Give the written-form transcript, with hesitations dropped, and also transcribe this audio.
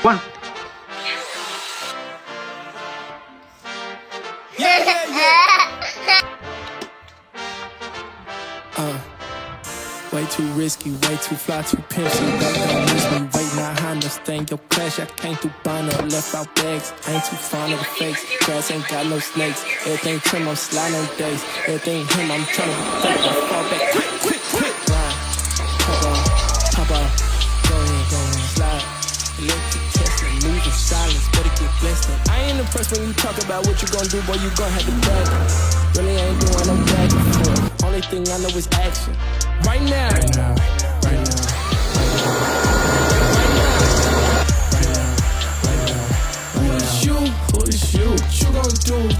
One. Way too risky, way too fly, too pimpy. Don't miss me, wait, now I understand your pleasure. I came through burner, left out bags. I ain't too fond of the fakes. Grass ain't got no snakes. Everything trim, I'm sliding on days. Everything him, I'm trying to be fake. I fall back, quick. Ride, pop up, go ahead, slide. Electric Tesla, move in silence, better get blessed. I ain't impressed when you talk about what you gon' do, boy, you gon' have to back. Really ain't doing no back and forth. Only thing I know is action. Right now. Who is you? What you gon' do?